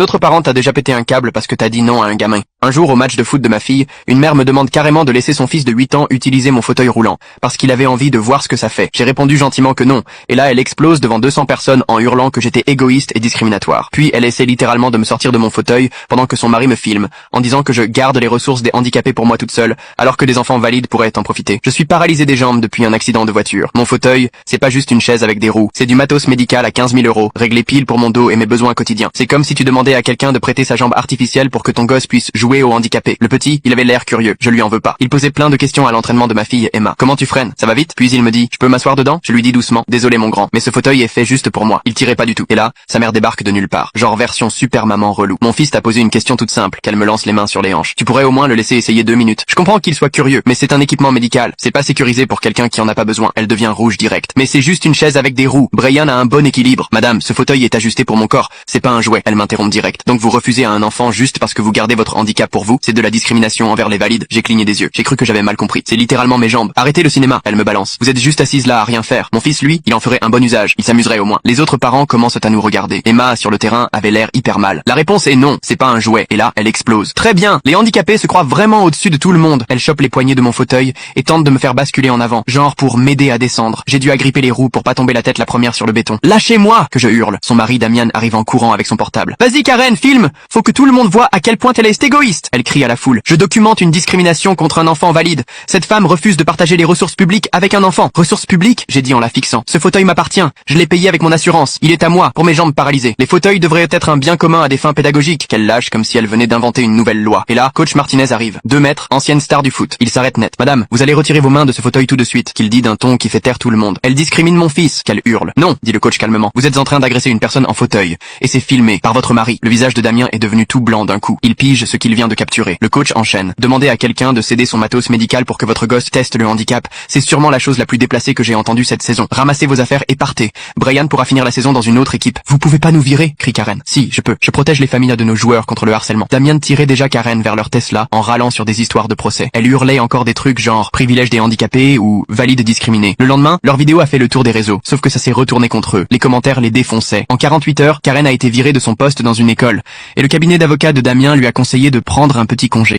D'autres parents t'as déjà pété un câble parce que t'as dit non à un gamin. Un jour, au match de foot de ma fille, une mère me demande carrément de laisser son fils de 8 ans utiliser mon fauteuil roulant, parce qu'il avait envie de voir ce que ça fait. J'ai répondu gentiment que non, et là elle explose devant 200 personnes en hurlant que j'étais égoïste et discriminatoire. Puis elle essaie littéralement de me sortir de mon fauteuil pendant que son mari me filme, en disant que je garde les ressources des handicapés pour moi toute seule, alors que des enfants valides pourraient en profiter. Je suis paralysé des jambes depuis un accident de voiture. Mon fauteuil, c'est pas juste une chaise avec des roues, c'est du matos médical à 15 000 €, réglé pile pour mon dos et mes besoins quotidiens. C'est comme si tu demandais à quelqu'un de prêter sa jambe artificielle pour que ton gosse puisse jouer au handicapé. Le petit, il avait l'air curieux, je lui en veux pas. Il posait plein de questions à l'entraînement de ma fille, Emma. Comment tu freines? Ça va vite? Puis il me dit, je peux m'asseoir dedans? Je lui dis doucement, désolé mon grand, mais ce fauteuil est fait juste pour moi. Il tirait pas du tout. Et là, sa mère débarque de nulle part. Genre version super maman relou. Mon fils t'a posé une question toute simple, qu'elle me lance les mains sur les hanches. Tu pourrais au moins le laisser essayer 2 minutes. Je comprends qu'il soit curieux, mais c'est un équipement médical. C'est pas sécurisé pour quelqu'un qui en a pas besoin. Elle devient rouge direct. Mais c'est juste une chaise avec des roues. Brian a un bon équilibre. Madame, ce fauteuil est ajusté pour mon corps. C'est pas un jouet. Elle m'interrompt direct. Donc vous refusez à un enfant juste parce que vous gardez votre handicap pour vous? C'est de la discrimination envers les valides. J'ai cligné des yeux. J'ai cru que j'avais mal compris. C'est littéralement mes jambes. Arrêtez le cinéma. Elle me balance. Vous êtes juste assise là à rien faire. Mon fils, lui, il en ferait un bon usage. Il s'amuserait au moins. Les autres parents commencent à nous regarder. Emma, sur le terrain, avait l'air hyper mal. La réponse est non. C'est pas un jouet. Et là, elle explose. Très bien. Les handicapés se croient vraiment au-dessus de tout le monde. Elle chope les poignées de mon fauteuil et tente de me faire basculer en avant. Genre pour m'aider à descendre. J'ai dû agripper les roues pour pas tomber la tête la première sur le béton. Lâchez-moi! Que je hurle. Son mari Damien arrive en courant avec son portable. Vas-y Karen, filme! Faut que tout le monde voit à quel point elle est égoïste! Elle crie à la foule. Je documente une discrimination contre un enfant valide. Cette femme refuse de partager les ressources publiques avec un enfant. Ressources publiques? J'ai dit en la fixant. Ce fauteuil m'appartient. Je l'ai payé avec mon assurance. Il est à moi, pour mes jambes paralysées. Les fauteuils devraient être un bien commun à des fins pédagogiques. Qu'elle lâche comme si elle venait d'inventer une nouvelle loi. Et là, coach Martinez arrive. 2 mètres, ancienne star du foot. Il s'arrête net. Madame, vous allez retirer vos mains de ce fauteuil tout de suite. Qu'il dit d'un ton qui fait taire tout le monde. Elle discrimine mon fils. Qu'elle hurle. Non, dit le coach calmement. Vous êtes en train d'agresser une personne en fauteuil. Et c'est filmé par votre mari. Le visage de Damien est devenu tout blanc d'un coup. Il pige ce qu'il vient de capturer. Le coach enchaîne. Demandez à quelqu'un de céder son matos médical pour que votre gosse teste le handicap. C'est sûrement la chose la plus déplacée que j'ai entendue cette saison. Ramassez vos affaires et partez. Brian pourra finir la saison dans une autre équipe. Vous pouvez pas nous virer, crie Karen. Si, je peux. Je protège les familles de nos joueurs contre le harcèlement. Damien tirait déjà Karen vers leur Tesla en râlant sur des histoires de procès. Elle hurlait encore des trucs genre privilège des handicapés ou valide discriminé. Le lendemain, leur vidéo a fait le tour des réseaux. Sauf que ça s'est retourné contre eux. Les commentaires les défonçaient. En 48 heures, Karen a été virée de son poste dans une école. Et le cabinet d'avocats de Damien lui a conseillé de prendre un petit congé.